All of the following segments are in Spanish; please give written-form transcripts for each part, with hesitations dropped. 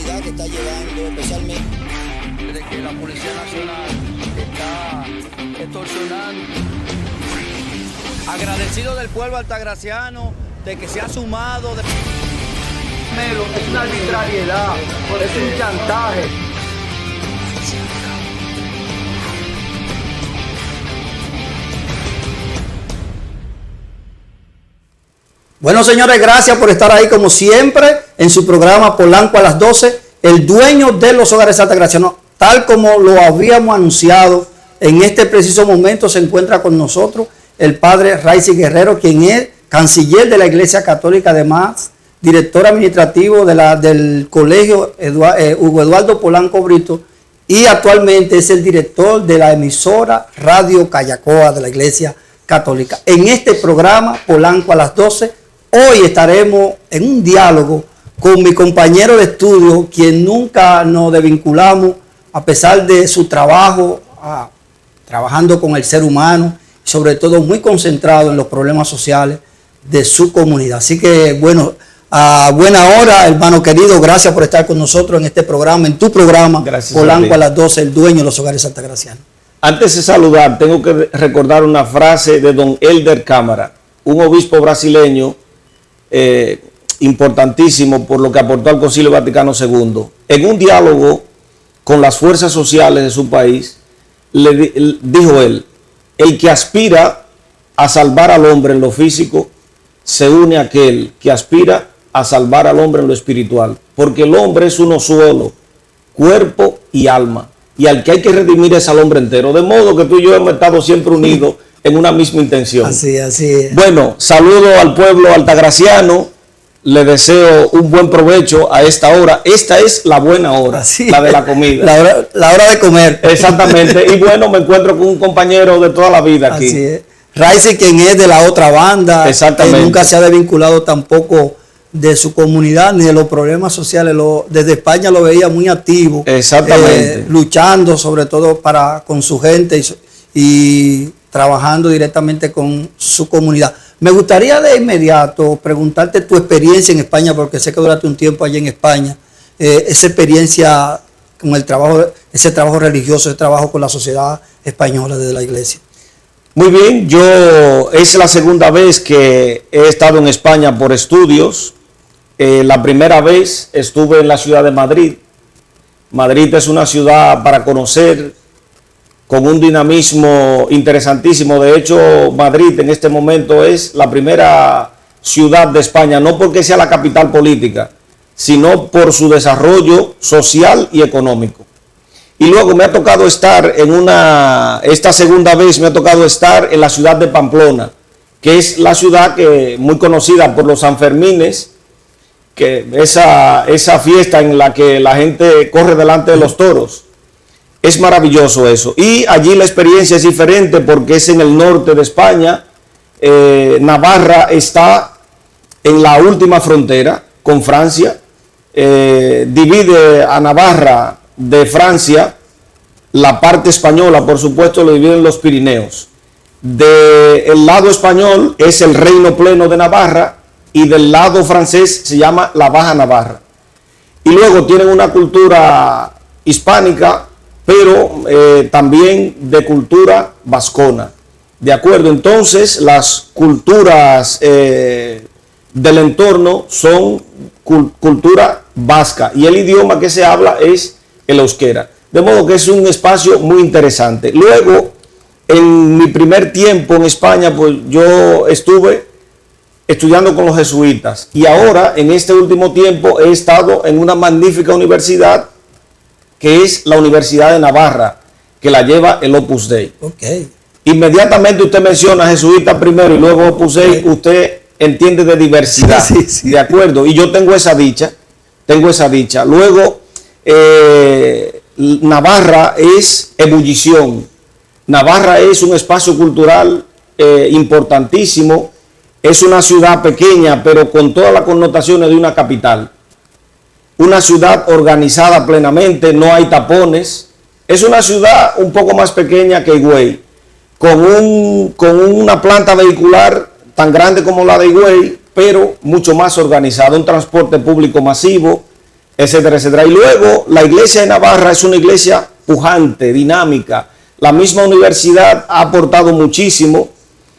seguridad que está llevando, especialmente de que la Policía Nacional está extorsionando. Agradecido del pueblo altagraciano de que se ha sumado. Es una arbitrariedad, es un chantaje. Bueno, señores, gracias por estar ahí como siempre en su programa Polanco a las 12. El dueño de los hogares altagracianos, tal como lo habíamos anunciado, en este preciso momento se encuentra con nosotros el padre Raicy Guerrero, quien es canciller de la Iglesia Católica, además director administrativo del colegio Hugo Eduardo Polanco Brito, y actualmente es el director de la emisora Radio Callacoa de la Iglesia Católica. En este programa Polanco a las 12, hoy estaremos en un diálogo con mi compañero de estudio, quien nunca nos desvinculamos, a pesar de su trabajo, trabajando con el ser humano, sobre todo muy concentrado en los problemas sociales de su comunidad. Así que, bueno, a buena hora, hermano querido, gracias por estar con nosotros en este programa, en tu programa, gracias Polanco a las 12, el dueño de los hogares altagracianos. Antes de saludar, tengo que recordar una frase de don Elder Cámara, un obispo brasileño importantísimo por lo que aportó al Concilio Vaticano II. En un diálogo con las fuerzas sociales de su país, dijo él: el que aspira a salvar al hombre en lo físico, se une a aquel que aspira a salvar al hombre en lo espiritual, porque el hombre es uno solo, cuerpo y alma, y al que hay que redimir es al hombre entero, de modo que tú y yo hemos estado siempre unidos en una misma intención. Así es. Bueno, saludo al pueblo altagraciano, le deseo un buen provecho a esta hora. Esta es la buena hora, así la de la comida. La hora de comer. Exactamente. Y bueno, me encuentro con un compañero de toda la vida aquí. Así es. Raicy, quien es de la otra banda, exactamente, que nunca se ha desvinculado tampoco de su comunidad ni de los problemas sociales. Desde España lo veía muy activo. Exactamente. Luchando sobre todo con su gente y trabajando directamente con su comunidad. Me gustaría de inmediato preguntarte tu experiencia en España, porque sé que duraste un tiempo allí en España, esa experiencia con el trabajo, ese trabajo religioso, ese trabajo con la sociedad española desde la iglesia. Muy bien, es la segunda vez que he estado en España por estudios. La primera vez estuve en la ciudad de Madrid. Madrid es una ciudad para conocer, con un dinamismo interesantísimo. De hecho, Madrid en este momento es la primera ciudad de España, no porque sea la capital política, sino por su desarrollo social y económico. Y luego me ha tocado estar esta segunda vez me ha tocado estar en la ciudad de Pamplona, que es la ciudad muy conocida por los Sanfermines, que esa fiesta en la que la gente corre delante de los toros. Es maravilloso eso. Y allí la experiencia es diferente porque es en el norte de España. Navarra está en la última frontera con Francia. Divide a Navarra de Francia. La parte española, por supuesto, lo dividen los Pirineos. Del lado español es el Reino Pleno de Navarra y del lado francés se llama la Baja Navarra. Y luego tienen una cultura hispánica, pero también de cultura vascona. ¿De acuerdo? Entonces, las culturas del entorno son cultura vasca y el idioma que se habla es el euskera. De modo que es un espacio muy interesante. Luego, en mi primer tiempo en España, pues yo estuve estudiando con los jesuitas y ahora, en este último tiempo, he estado en una magnífica universidad que es la Universidad de Navarra, que la lleva el Opus Dei. Okay. Inmediatamente usted menciona jesuita primero y luego Opus Dei, okay, usted entiende de diversidad, sí. ¿De acuerdo? Y yo tengo esa dicha. Luego, Navarra es ebullición. Navarra es un espacio cultural importantísimo. Es una ciudad pequeña, pero con todas las connotaciones de una capital. Una ciudad organizada plenamente, no hay tapones. Es una ciudad un poco más pequeña que Higüey, con una planta vehicular tan grande como la de Higüey, pero mucho más organizada. Un transporte público masivo, etcétera, etcétera. Y luego la iglesia de Navarra es una iglesia pujante, dinámica. La misma universidad ha aportado muchísimo.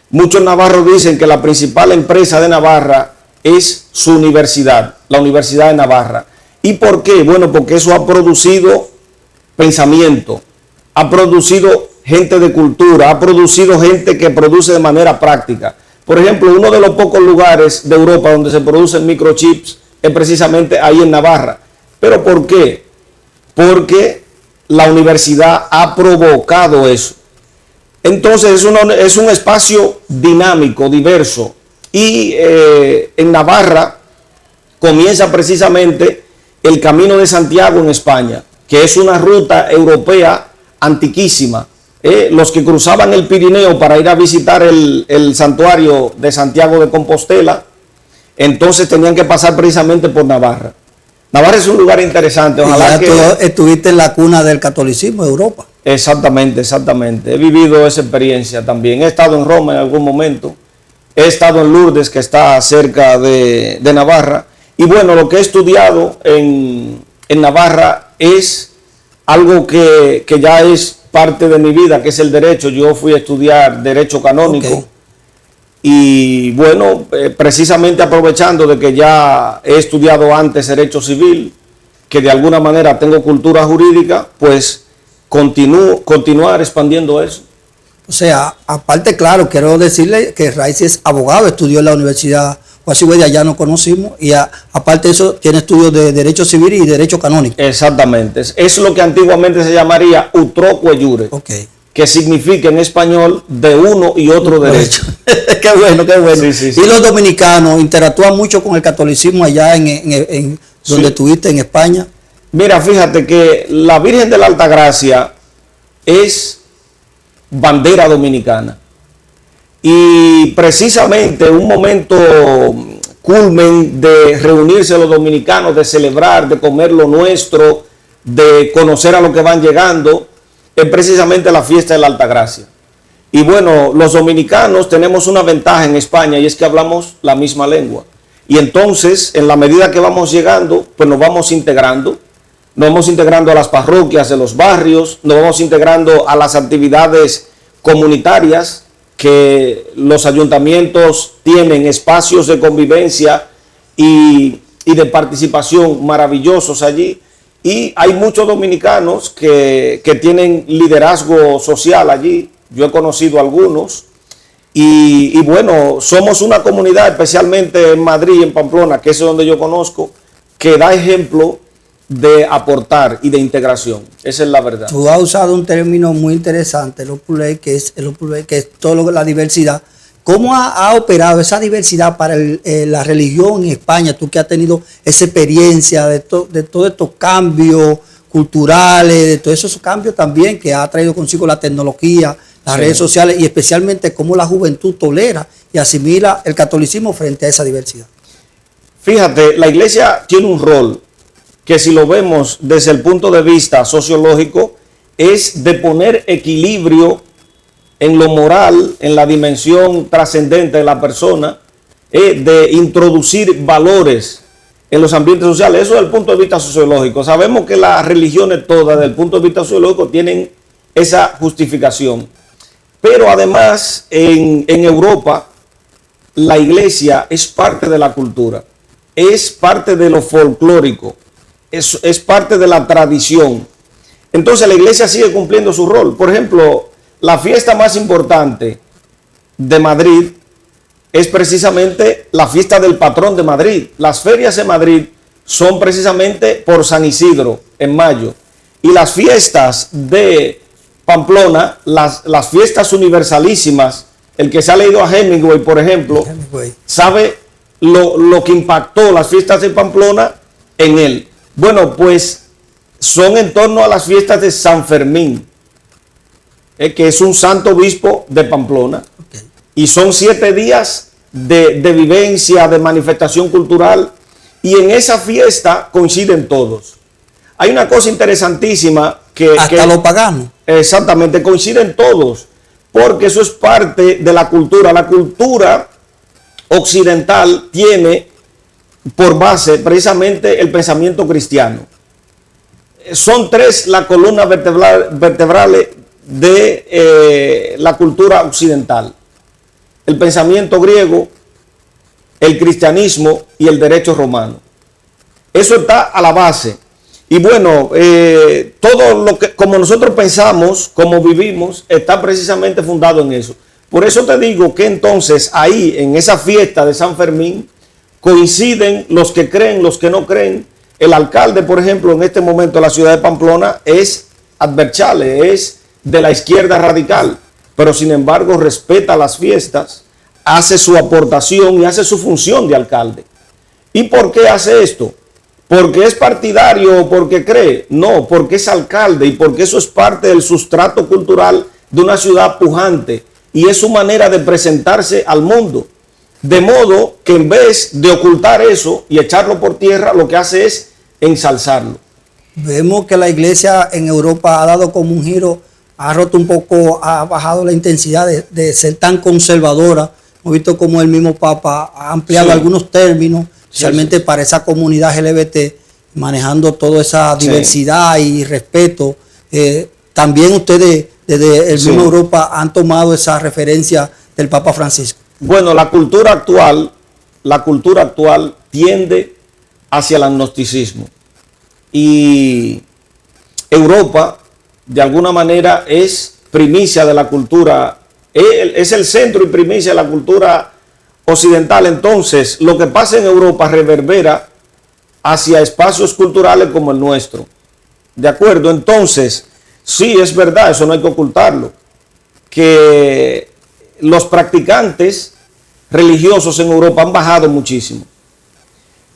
Muchos navarros dicen que la principal empresa de Navarra es su universidad, la Universidad de Navarra. ¿Y por qué? Bueno, porque eso ha producido pensamiento, ha producido gente de cultura, ha producido gente que produce de manera práctica. Por ejemplo, uno de los pocos lugares de Europa donde se producen microchips es precisamente ahí en Navarra. ¿Pero por qué? Porque la universidad ha provocado eso. Entonces es un espacio dinámico, diverso. Y en Navarra comienza precisamente el Camino de Santiago en España, que es una ruta europea antiquísima. Los que cruzaban el Pirineo para ir a visitar el santuario de Santiago de Compostela, entonces tenían que pasar precisamente por Navarra. Navarra es un lugar interesante. Ojalá que tú estuviste en la cuna del catolicismo de Europa. Exactamente, exactamente. He vivido esa experiencia también. He estado en Roma en algún momento. He estado en Lourdes, que está cerca de Navarra. Y bueno, lo que he estudiado en Navarra es algo que ya es parte de mi vida, que es el derecho. Yo fui a estudiar derecho canónico. Okay. Y bueno, precisamente aprovechando de que ya he estudiado antes derecho civil, que de alguna manera tengo cultura jurídica, pues continuar expandiendo eso. O sea, aparte, claro, quiero decirle que Raicy es abogado, estudió en la Universidad Guasiguedia, ya nos conocimos, y aparte de eso tiene estudios de derecho civil y derecho canónico. Exactamente, es lo que antiguamente se llamaría utroque iure. Okay. Que significa en español de uno y otro derecho. Qué bueno, qué bueno. Sí, sí, sí. Y los dominicanos interactúan mucho con el catolicismo allá en donde estuviste en España. Mira, fíjate que la Virgen de la Altagracia es bandera dominicana. Y precisamente un momento culmen de reunirse los dominicanos, de celebrar, de comer lo nuestro, de conocer a los que van llegando, es precisamente la fiesta de la Altagracia. Y bueno, los dominicanos tenemos una ventaja en España, y es que hablamos la misma lengua. Y entonces, en la medida que vamos llegando, pues nos vamos integrando a las parroquias de los barrios, nos vamos integrando a las actividades comunitarias que los ayuntamientos tienen, espacios de convivencia y de participación maravillosos allí. Y hay muchos dominicanos que tienen liderazgo social allí. Yo he conocido algunos. Y bueno, somos una comunidad, especialmente en Madrid y en Pamplona, que es donde yo conozco, que da ejemplo de aportar y de integración. Esa es la verdad. Tú has usado un término muy interesante, el Opus Dei, que es todo la diversidad. ¿Cómo ha operado esa diversidad para la religión en España? Tú que has tenido esa experiencia de todos estos cambios culturales, de todos esos cambios también que ha traído consigo la tecnología, las redes sociales, y especialmente cómo la juventud tolera y asimila el catolicismo frente a esa diversidad. Fíjate, la iglesia tiene un rol que, si lo vemos desde el punto de vista sociológico, es de poner equilibrio en lo moral, en la dimensión trascendente de la persona, de introducir valores en los ambientes sociales. Eso desde el punto de vista sociológico. Sabemos que las religiones todas, desde el punto de vista sociológico, tienen esa justificación. Pero además, en Europa, la iglesia es parte de la cultura, es parte de lo folclórico, es parte de la tradición. Entonces la iglesia sigue cumpliendo su rol. Por ejemplo, la fiesta más importante de Madrid es precisamente la fiesta del patrón de Madrid. Las ferias en Madrid son precisamente por San Isidro, en mayo. Y las fiestas de Pamplona, las fiestas universalísimas, el que se ha leído a Hemingway, por ejemplo, sabe lo que impactó las fiestas de Pamplona en él. Bueno, pues son en torno a las fiestas de San Fermín, que es un santo obispo de Pamplona. Okay. Y son 7 días de vivencia, de manifestación cultural, y en esa fiesta coinciden todos. Hay una cosa interesantísima hasta los paganos. Exactamente, coinciden todos, porque eso es parte de la cultura. La cultura occidental tiene por base precisamente el pensamiento cristiano. Son tres las columnas vertebrales de la cultura occidental: el pensamiento griego, el cristianismo y el derecho romano. Eso está a la base. Y bueno, todo lo que, como nosotros pensamos, como vivimos, está precisamente fundado en eso. Por eso te digo que entonces ahí, en esa fiesta de San Fermín, coinciden los que creen, los que no creen. El alcalde, por ejemplo, en este momento de la ciudad de Pamplona es Adberchale, es de la izquierda radical, pero sin embargo respeta las fiestas, hace su aportación y hace su función de alcalde. ¿Y por qué hace esto? ¿Porque es partidario o porque cree? No, porque es alcalde y porque eso es parte del sustrato cultural de una ciudad pujante y es su manera de presentarse al mundo. De modo que en vez de ocultar eso y echarlo por tierra, lo que hace es ensalzarlo. Vemos que la iglesia en Europa ha dado como un giro, ha roto un poco, ha bajado la intensidad de ser tan conservadora. Hemos visto como el mismo Papa ha ampliado algunos términos, especialmente para esa comunidad LGBT, manejando toda esa diversidad y respeto. También ustedes desde el mismo Europa han tomado esa referencia del Papa Francisco. Bueno, la cultura actual tiende hacia el agnosticismo. Y Europa, de alguna manera, es primicia de la cultura, es el centro y primicia de la cultura occidental. Entonces, lo que pasa en Europa reverbera hacia espacios culturales como el nuestro. ¿De acuerdo? Entonces, sí, es verdad, eso no hay que ocultarlo, que los practicantes religiosos en Europa han bajado muchísimo.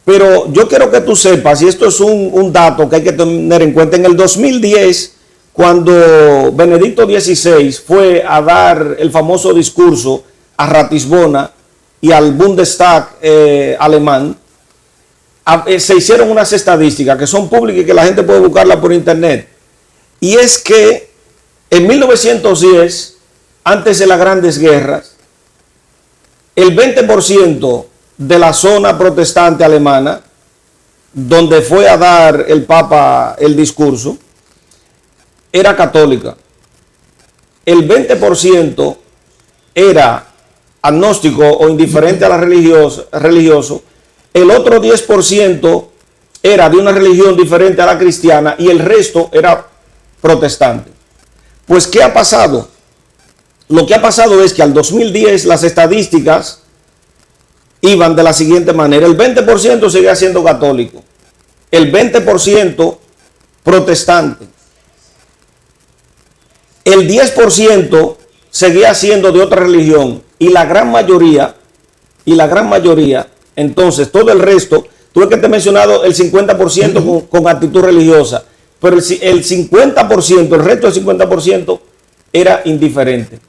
Pero yo quiero que tú sepas, y esto es un dato que hay que tener en cuenta, en el 2010, cuando Benedicto XVI fue a dar el famoso discurso a Ratisbona y al Bundestag alemán, se hicieron unas estadísticas que son públicas y que la gente puede buscarla por internet. Y es que en 1910, antes de las grandes guerras, el 20% de la zona protestante alemana, donde fue a dar el Papa el discurso, era católica. El 20% era agnóstico o indiferente a la religioso. El otro 10% era de una religión diferente a la cristiana y el resto era protestante. Pues, ¿qué ha pasado? Lo que ha pasado es que al 2010 las estadísticas iban de la siguiente manera: el 20% seguía siendo católico, el 20% protestante, el 10% seguía siendo de otra religión y la gran mayoría, entonces todo el resto, tuve que te he mencionado el 50% con actitud religiosa, pero el 50%, el resto del 50% era indiferente.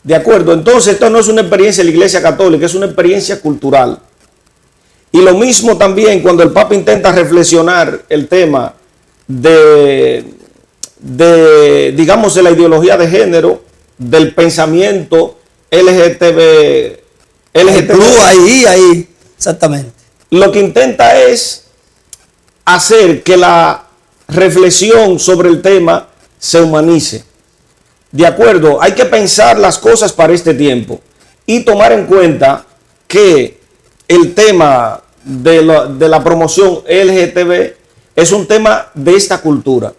¿De acuerdo? Entonces esto no es una experiencia de la Iglesia Católica, es una experiencia cultural. Y lo mismo también cuando el Papa intenta reflexionar el tema digamos, de la ideología de género, del pensamiento LGTB. Ahí, exactamente. Lo que intenta es hacer que la reflexión sobre el tema se humanice. De acuerdo, hay que pensar las cosas para este tiempo y tomar en cuenta que el tema de la promoción LGTB es un tema de esta cultura.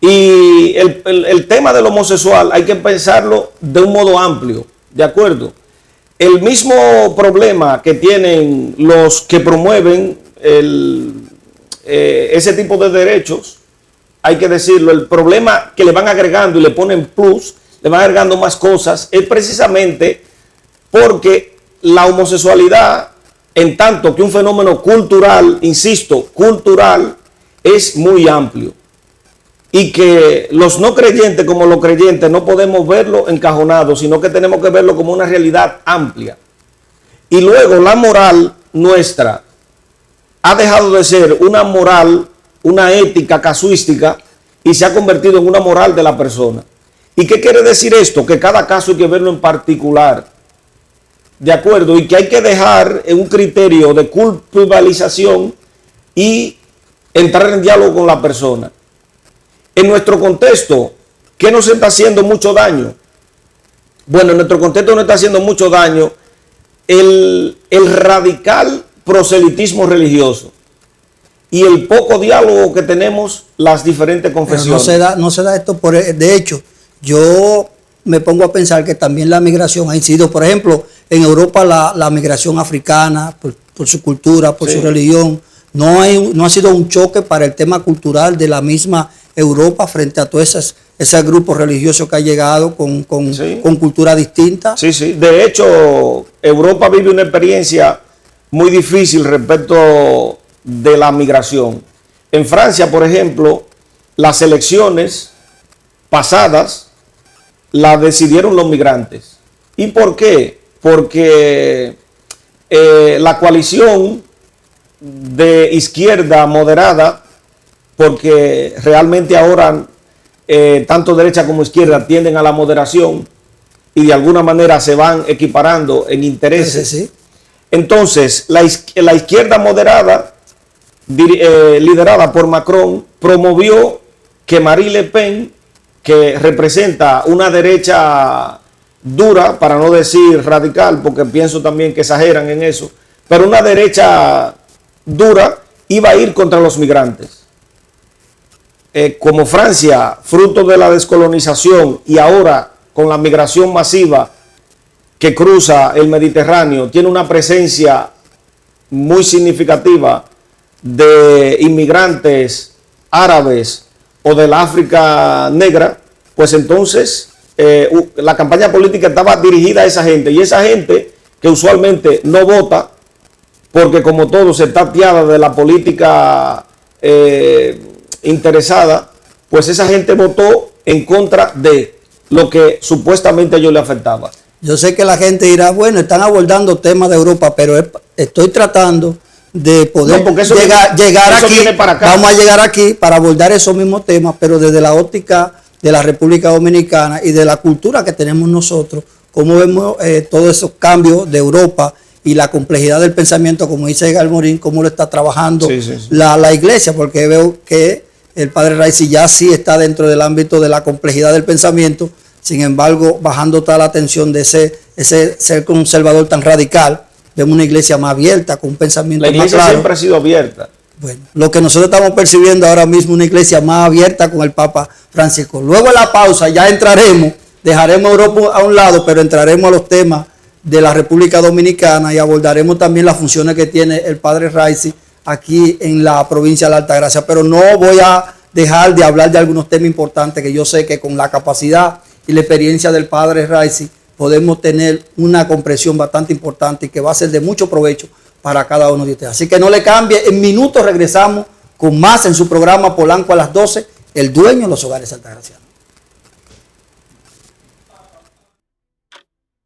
Y el tema del homosexual hay que pensarlo de un modo amplio, ¿de acuerdo? El mismo problema que tienen los que promueven ese tipo de derechos, hay que decirlo, el problema que le van agregando y le ponen plus, le van agregando más cosas, es precisamente porque la homosexualidad, en tanto que un fenómeno cultural, insisto, cultural, es muy amplio. Y que los no creyentes como los creyentes no podemos verlo encajonado, sino que tenemos que verlo como una realidad amplia. Y luego la moral nuestra ha dejado de ser una moral, una ética casuística, y se ha convertido en una moral de la persona. ¿Y qué quiere decir esto? Que cada caso hay que verlo en particular. de acuerdo, y que hay que dejar un criterio de culpabilización y entrar en diálogo con la persona. En nuestro contexto, ¿qué nos está haciendo mucho daño? Bueno, en nuestro contexto nos está haciendo mucho daño el radical proselitismo religioso y el poco diálogo que tenemos las diferentes confesiones. No se da esto de hecho, yo me pongo a pensar que también la migración ha incidido, por ejemplo, en Europa la migración africana, por su cultura, por su religión, no ha sido un choque para el tema cultural de la misma Europa frente a todos esos grupos religiosos que han llegado con cultura distinta. Sí, sí. De hecho, Europa vive una experiencia muy difícil respecto de la migración. En Francia, por ejemplo, las elecciones pasadas las decidieron los migrantes. ¿Y por qué? Porque la coalición de izquierda moderada, porque realmente ahora tanto derecha como izquierda tienden a la moderación y de alguna manera se van equiparando en intereses. Sí. Entonces, la izquierda moderada, liderada por Macron, promovió que Marine Le Pen, que representa una derecha dura, para no decir radical, porque pienso también que exageran en eso, pero una derecha dura iba a ir contra los migrantes. Como Francia, fruto de la descolonización y ahora con la migración masiva que cruza el Mediterráneo, tiene una presencia muy significativa de inmigrantes árabes o del África negra, pues entonces la campaña política estaba dirigida a esa gente, y esa gente que usualmente no vota, porque como todo se está tapiada de la política interesada, pues esa gente votó en contra de lo que supuestamente a ellos le afectaba. Yo sé que la gente dirá, bueno, están abordando temas de Europa, pero estoy tratando de poder llegar aquí. Vamos a llegar aquí para abordar esos mismos temas, pero desde la óptica de la República Dominicana y de la cultura que tenemos nosotros, cómo vemos todos esos cambios de Europa y la complejidad del pensamiento, como dice Edgar Morin, cómo lo está trabajando la iglesia, porque veo que el padre Raisi ya sí está dentro del ámbito de la complejidad del pensamiento, sin embargo, bajando toda la atención de ese ser conservador tan radical. Vemos una iglesia más abierta, con un pensamiento más claro. La iglesia siempre ha sido abierta. Bueno, lo que nosotros estamos percibiendo ahora mismo, una iglesia más abierta con el Papa Francisco. Luego en la pausa ya entraremos, dejaremos Europa a un lado, pero entraremos a los temas de la República Dominicana y abordaremos también las funciones que tiene el padre Raisi aquí en la provincia de la Altagracia. Pero no voy a dejar de hablar de algunos temas importantes que yo sé que con la capacidad y la experiencia del padre Raisi podemos tener una comprensión bastante importante y que va a ser de mucho provecho para cada uno de ustedes. Así que no le cambie, en minutos regresamos con más en su programa Polanco a las 12, el dueño de los hogares altagracianos.